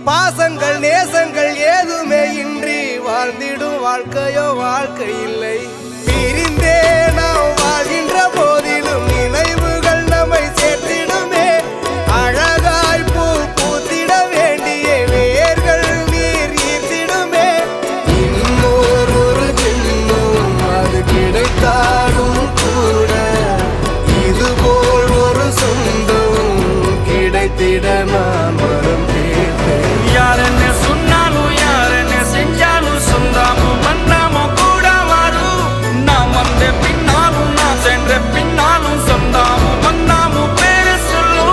பாசங்கள் நேசங்கள் ஏதுமே இன்றி வாழ்ந்திடும் வாழ்க்கையோ வாழ்க்கை இல்லை. பிரிந்தே நாம் வாழ்கின்ற போதிலும் நினைவுகள் நம்மை சேர்த்திடுமே. அழகாய் பூ பூத்திட வேண்டிய வேர்கள் நீர் ஈர்த்திடுமே. இன்னொரு ஜென்மம் அது கிடைத்தாலும் கூட இதுபோல் ஒரு சொந்தம் கிடைத்திட நான் வரம் கேட்டேன். யாருன்னு சொன்னாலும் யாருன்னு செஞ்சாலும் சொந்தாமும் வந்தாமும் கூட வரும். நான் வந்த பின்னாலும் நான் சென்ற பின்னாலும் சொந்தாமும் வந்தாமும் பேரு சொல்லும்.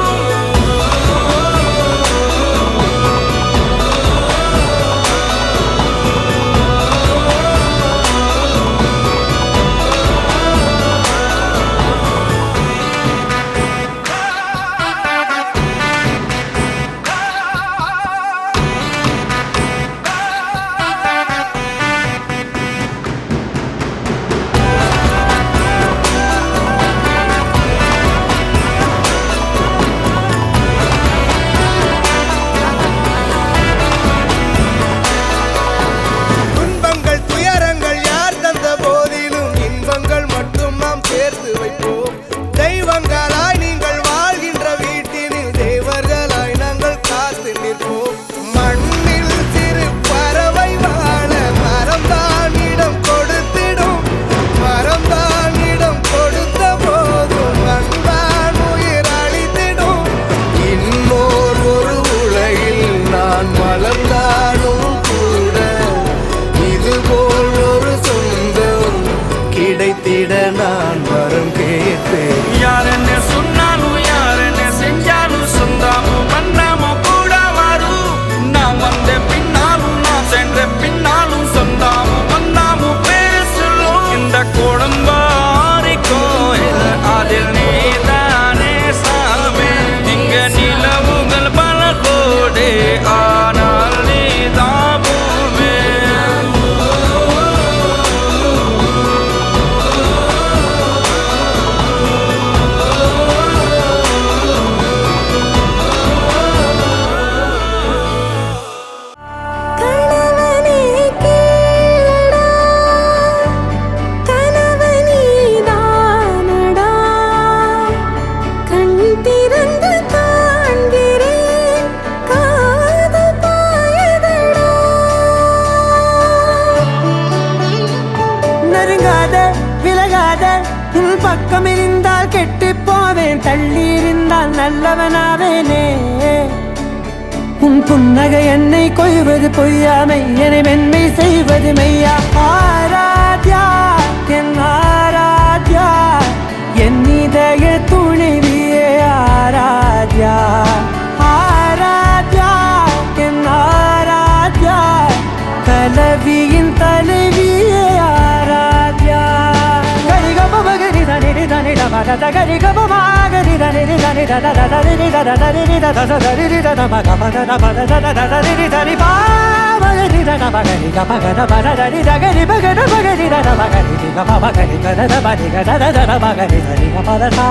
துன்பங்கள் துயரங்கள் யார் தந்த போதிலும் இன்பங்கள் மட்டும் நாம் சேர்த்து வைப்போம். தெய்வங்களாய் நீங்கள் வாழ்கின்ற வீட்டினில் தேவர்களாய் நாங்கள் காத்து நிற்போம். மண்ணில் சிறு பறவை வாழ மரம்தான் இடம் கொடுத்திடும். மரம்தான் இடம் கொடுத்த போதும் மண்தான் உயிர் அளித்திடும். இன்னொரு ஒரு உலகில் நான் வளர்ந்தாலும் கூட இதுபோல் ஒரு சொந்தம் கிடைத்திட நான் வரம் கேட்பேன். யாருன்னு சொன்னாலும் யாருன்னு செஞ்சாலும் சொந்தாமும் வந்தாமும் கூட வரும். நான் வந்த பின்னாலும் நான் சென்ற பின்னாலும் சொந்தாமும் வந்தாமும் பேரு சொல்லும். இந்த குடும்பாரி கோயில் அதில் நீதானே சாமி. இங்க நிலவுகள் பல கோடி ஆனால் நீதான் பூமி. கணவனே கேளடா, கணவனே தானடா, கண் திறந்து காண்கிறேன் காதல் பாயதடா. நெருங்காத விலகாத உன் பக்கம் இருந்தால் கெட்டுப் போவேன். தள்ளி இருந்தால் நல்லவனாவேனே. உன் புன்னகை என்னை கொய்வது பொய்யாமை, என்னை மென்மை செய்வது மெய்யா. ஆராத்யா என் ஆராத்யா, என் இதய துணைவியே ஆராத்யா. ஆராத்யா என் ஆராத்யா, கலவியின் தலைவியே ஆராத்யா. கரிகப மகரி தனி தனி தமத கரிகப மகரி தனி தனி தத தரி தத தரி தத தரி தத மக மத மத தத தரி தரி பா மகரி தத மகரி கமக மத தரி தகரி மகர மகரி தத மகரி கம மகரி தத மகரி தத தத மகரி தரி மத சா.